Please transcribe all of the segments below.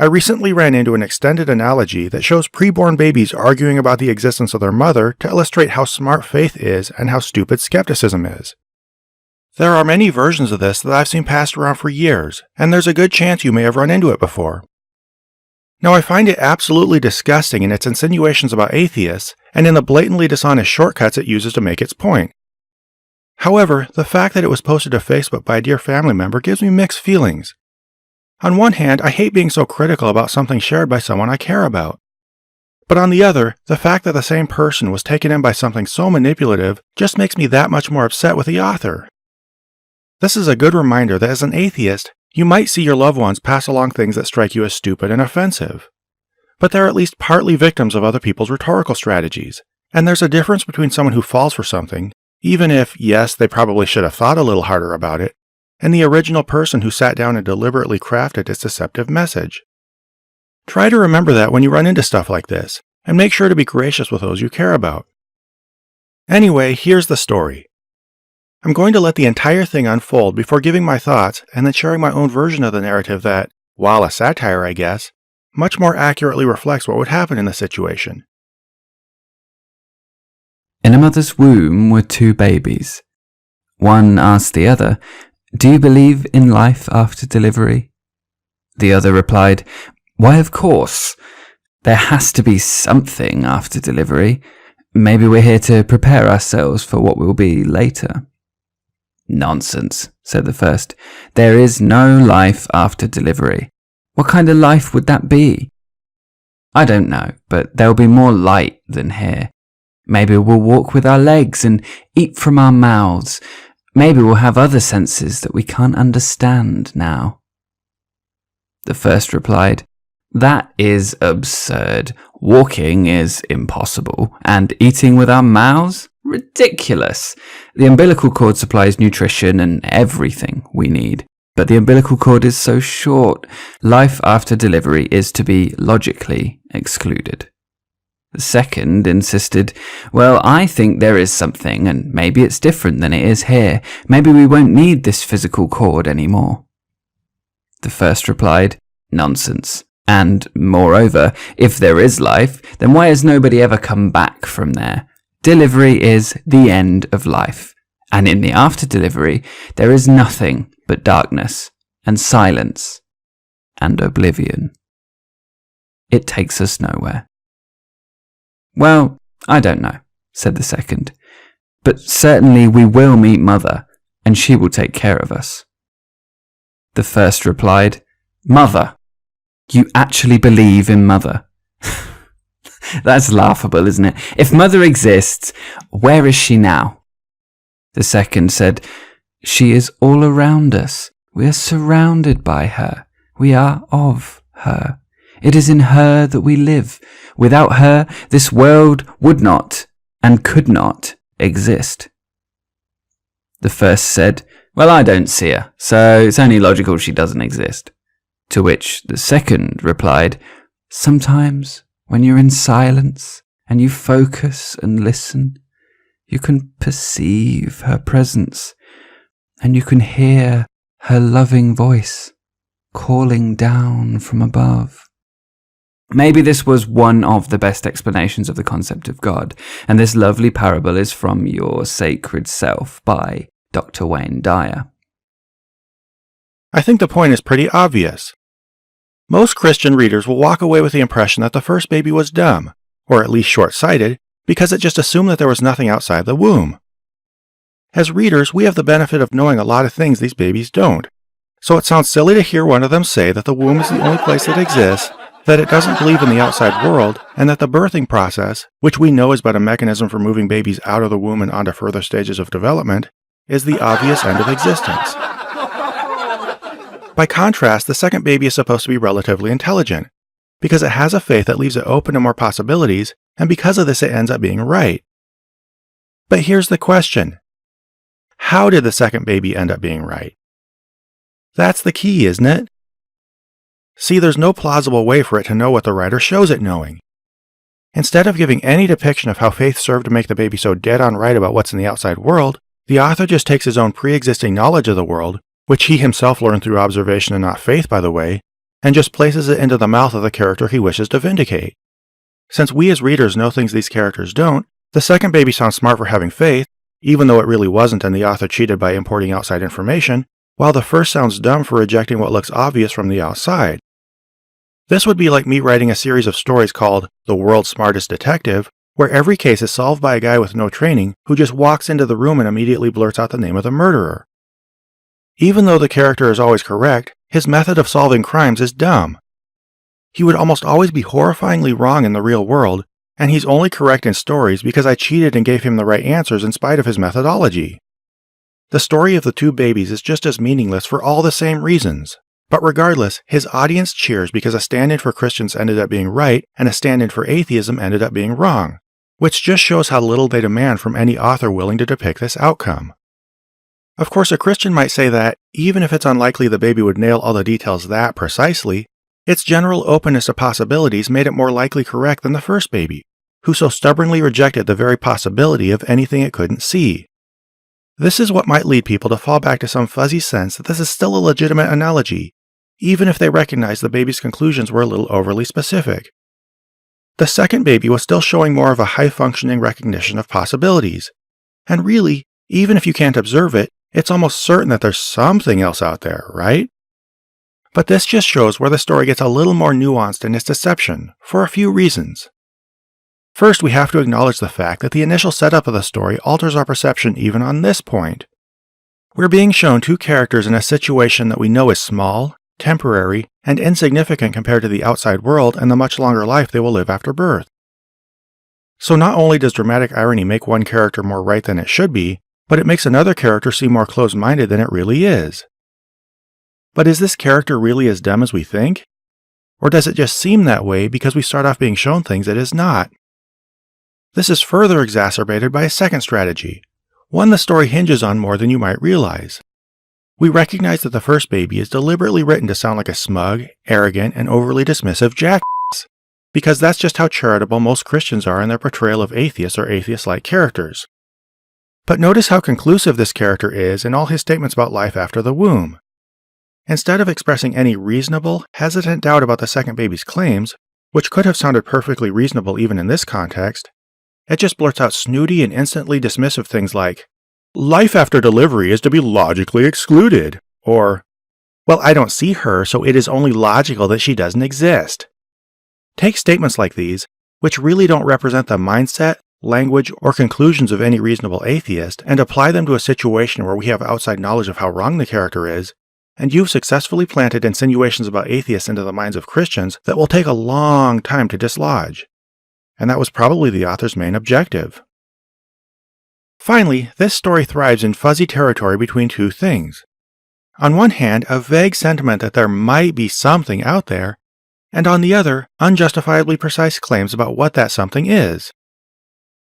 I recently ran into an extended analogy that shows preborn babies arguing about the existence of their mother to illustrate how smart faith is and how stupid skepticism is. There are many versions of this that I've seen passed around for years, and there's a good chance you may have run into it before. Now, I find it absolutely disgusting in its insinuations about atheists and in the blatantly dishonest shortcuts it uses to make its point. However, the fact that it was posted to Facebook by a dear family member gives me mixed feelings. On one hand, I hate being so critical about something shared by someone I care about. But on the other, the fact that the same person was taken in by something so manipulative just makes me that much more upset with the author. This is a good reminder that as an atheist, you might see your loved ones pass along things that strike you as stupid and offensive. But they're at least partly victims of other people's rhetorical strategies, and there's a difference between someone who falls for something, even if, yes, they probably should have thought a little harder about it, and the original person who sat down and deliberately crafted its deceptive message. Try to remember that when you run into stuff like this, and make sure to be gracious with those you care about. Anyway, here's the story. I'm going to let the entire thing unfold before giving my thoughts and then sharing my own version of the narrative that, while a satire I guess, much more accurately reflects what would happen in the situation. In a mother's womb were two babies. One asked the other, "Do you believe in life after delivery?" The other replied, "Why, of course. There has to be something after delivery. Maybe we're here to prepare ourselves for what will be later." "Nonsense," said the first. "There is no life after delivery. What kind of life would that be?" "I don't know, but there'll be more light than here. Maybe we'll walk with our legs and eat from our mouths. Maybe we'll have other senses that we can't understand now." The first replied, "That is absurd. Walking is impossible, and eating with our mouths? Ridiculous. The umbilical cord supplies nutrition and everything we need, but the umbilical cord is so short. Life after delivery is to be logically excluded." The second insisted, "Well, I think there is something, and maybe it's different than it is here. Maybe we won't need this physical cord anymore." The first replied, "Nonsense. And, moreover, if there is life, then why has nobody ever come back from there? Delivery is the end of life, and in the after delivery, there is nothing but darkness and silence and oblivion. It takes us nowhere." "Well, I don't know," said the second, "but certainly we will meet Mother, and she will take care of us." The first replied, "Mother? You actually believe in Mother?" That's laughable, isn't it? If Mother exists, where is she now? The second said, "She is all around us. We are surrounded by her. We are of her. It is in her that we live. Without her, this world would not and could not exist." The first said, "Well, I don't see her, so it's only logical she doesn't exist." To which the second replied, "Sometimes, when you're in silence and you focus and listen, you can perceive her presence, and you can hear her loving voice calling down from above." Maybe this was one of the best explanations of the concept of God, and this lovely parable is from Your Sacred Self by Dr. Wayne Dyer. I think the point is pretty obvious. Most Christian readers will walk away with the impression that the first baby was dumb, or at least short-sighted, because it just assumed that there was nothing outside the womb. As readers, we have the benefit of knowing a lot of things these babies don't, so it sounds silly to hear one of them say that the womb is the only place that exists, that it doesn't believe in the outside world, and that the birthing process, which we know is but a mechanism for moving babies out of the womb and onto further stages of development, is the obvious end of existence. By contrast, the second baby is supposed to be relatively intelligent, because it has a faith that leaves it open to more possibilities, and because of this it ends up being right. But here's the question. How did the second baby end up being right? That's the key, isn't it? See, there's no plausible way for it to know what the writer shows it knowing. Instead of giving any depiction of how faith served to make the baby so dead on right about what's in the outside world, the author just takes his own pre-existing knowledge of the world, which he himself learned through observation and not faith, by the way, and just places it into the mouth of the character he wishes to vindicate. Since we as readers know things these characters don't, the second baby sounds smart for having faith, even though it really wasn't and the author cheated by importing outside information, while the first sounds dumb for rejecting what looks obvious from the outside. This would be like me writing a series of stories called The World's Smartest Detective, where every case is solved by a guy with no training who just walks into the room and immediately blurts out the name of the murderer. Even though the character is always correct, his method of solving crimes is dumb. He would almost always be horrifyingly wrong in the real world, and he's only correct in stories because I cheated and gave him the right answers in spite of his methodology. The story of the two babies is just as meaningless for all the same reasons. But regardless, his audience cheers because a stand-in for Christians ended up being right and a stand-in for atheism ended up being wrong, which just shows how little they demand from any author willing to depict this outcome. Of course, a Christian might say that, even if it's unlikely the baby would nail all the details that precisely, its general openness to possibilities made it more likely correct than the first baby, who so stubbornly rejected the very possibility of anything it couldn't see. This is what might lead people to fall back to some fuzzy sense that this is still a legitimate analogy, even if they recognize the baby's conclusions were a little overly specific. The second baby was still showing more of a high-functioning recognition of possibilities. And really, even if you can't observe it, it's almost certain that there's something else out there, right? But this just shows where the story gets a little more nuanced in its deception, for a few reasons. First, we have to acknowledge the fact that the initial setup of the story alters our perception even on this point. We're being shown two characters in a situation that we know is small, temporary, and insignificant compared to the outside world and the much longer life they will live after birth. So not only does dramatic irony make one character more right than it should be, but it makes another character seem more closed-minded than it really is. But is this character really as dumb as we think? Or does it just seem that way because we start off being shown things it is not? This is further exacerbated by a second strategy, one the story hinges on more than you might realize. We recognize that the first baby is deliberately written to sound like a smug, arrogant, and overly dismissive jackass, because that's just how charitable most Christians are in their portrayal of atheists or atheist-like characters. But notice how conclusive this character is in all his statements about life after the womb. Instead of expressing any reasonable, hesitant doubt about the second baby's claims, which could have sounded perfectly reasonable even in this context, it just blurts out snooty and instantly dismissive things like, "Life after delivery is to be logically excluded," or, "Well, I don't see her, so it is only logical that she doesn't exist." Take statements like these, which really don't represent the mindset, language, or conclusions of any reasonable atheist, and apply them to a situation where we have outside knowledge of how wrong the character is, and you've successfully planted insinuations about atheists into the minds of Christians that will take a long time to dislodge. And that was probably the author's main objective. Finally, this story thrives in fuzzy territory between two things. On one hand, a vague sentiment that there might be something out there, and on the other, unjustifiably precise claims about what that something is.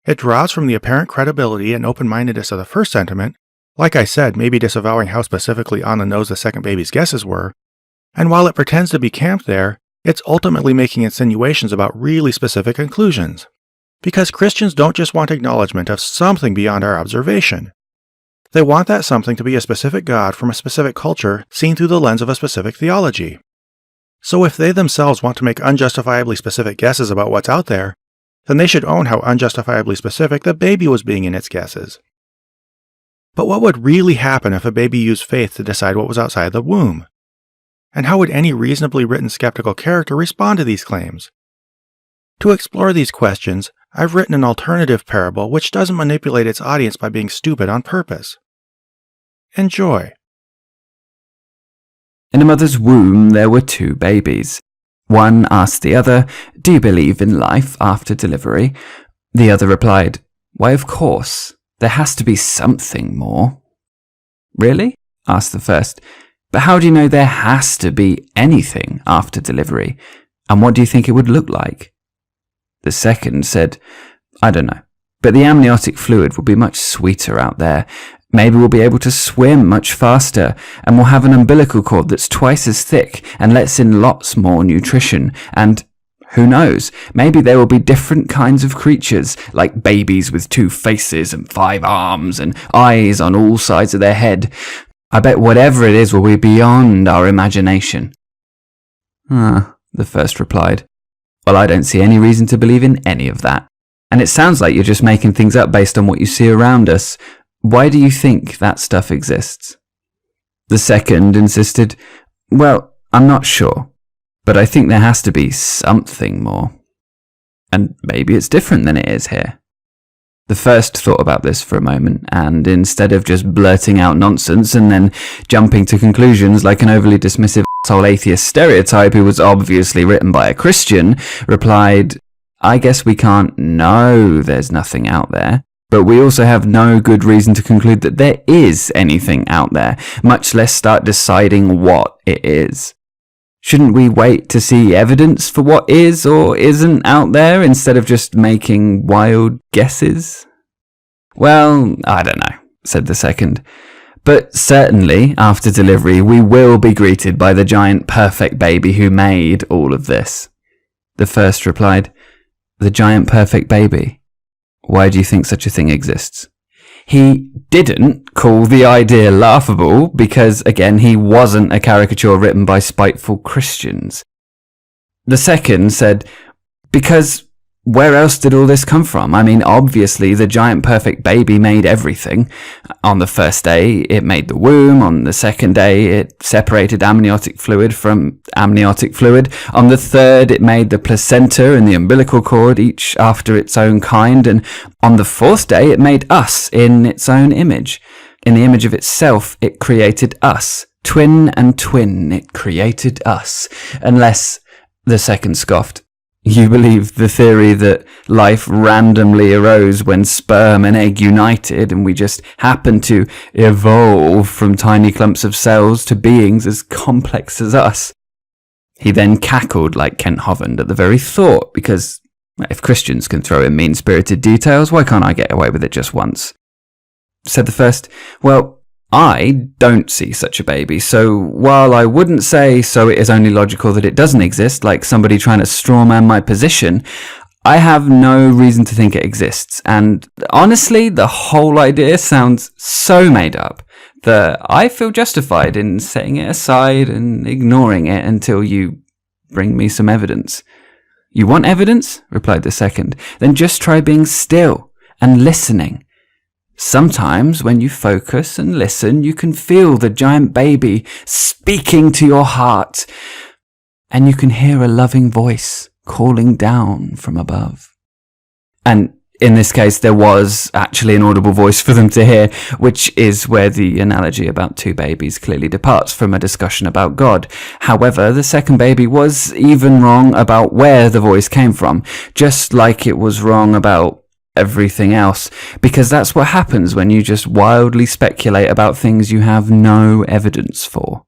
It draws from the apparent credibility and open-mindedness of the first sentiment, like I said, maybe disavowing how specifically on the nose the second baby's guesses were, and while it pretends to be camped there, it's ultimately making insinuations about really specific conclusions. Because Christians don't just want acknowledgement of something beyond our observation. They want that something to be a specific God from a specific culture seen through the lens of a specific theology. So if they themselves want to make unjustifiably specific guesses about what's out there, then they should own how unjustifiably specific the baby was being in its guesses. But what would really happen if a baby used faith to decide what was outside the womb? And how would any reasonably written skeptical character respond to these claims? To explore these questions, I've written an alternative parable which doesn't manipulate its audience by being stupid on purpose. Enjoy. In a mother's womb there were two babies. One asked the other, "Do you believe in life after delivery?" The other replied, "Why, of course. There has to be something more." "Really?" asked the first. "But how do you know there has to be anything after delivery? And what do you think it would look like?" The second said, "I don't know, but the amniotic fluid will be much sweeter out there. Maybe we'll be able to swim much faster, and we'll have an umbilical cord that's twice as thick and lets in lots more nutrition, and who knows, maybe there will be different kinds of creatures, like babies with 2 faces and 5 arms and eyes on all sides of their head. I bet whatever it is will be beyond our imagination." The first replied. Well, I don't see any reason to believe in any of that. And it sounds like you're just making things up based on what you see around us. Why do you think that stuff exists? The second insisted, well, I'm not sure, but I think there has to be something more. And maybe it's different than it is here. The first thought about this for a moment, and instead of just blurting out nonsense and then jumping to conclusions like an overly dismissive asshole atheist stereotype who was obviously written by a Christian, replied, I guess we can't know there's nothing out there, but we also have no good reason to conclude that there is anything out there, much less start deciding what it is. Shouldn't we wait to see evidence for what is or isn't out there instead of just making wild guesses? Well, I don't know, said the second. But certainly, after delivery, we will be greeted by the giant perfect baby who made all of this. The first replied, the giant perfect baby? Why do you think such a thing exists? He didn't call the idea laughable because, again, he wasn't a caricature written by spiteful Christians. The second said, because where else did all this come from? I mean, obviously, the giant perfect baby made everything. On the first day, it made the womb. On the second day, it separated amniotic fluid from amniotic fluid. On the third, it made the placenta and the umbilical cord, each after its own kind. And on the fourth day, it made us in its own image. In the image of itself, it created us. Twin and twin, it created us. Unless, the second scoffed, you believe the theory that life randomly arose when sperm and egg united and we just happened to evolve from tiny clumps of cells to beings as complex as us. He then cackled like Kent Hovland at the very thought, because if Christians can throw in mean-spirited details, why can't I get away with it just once? Said the first, well, I don't see such a baby, so while I wouldn't say so it is only logical that it doesn't exist, like somebody trying to strawman my position, I have no reason to think it exists, and honestly, the whole idea sounds so made up that I feel justified in setting it aside and ignoring it until you bring me some evidence. You want evidence? Replied the second. Then just try being still and listening. Sometimes when you focus and listen, you can feel the giant baby speaking to your heart, and you can hear a loving voice calling down from above. And in this case, there was actually an audible voice for them to hear, which is where the analogy about two babies clearly departs from a discussion about God. However, the second baby was even wrong about where the voice came from, just like it was wrong about everything else, because that's what happens when you just wildly speculate about things you have no evidence for.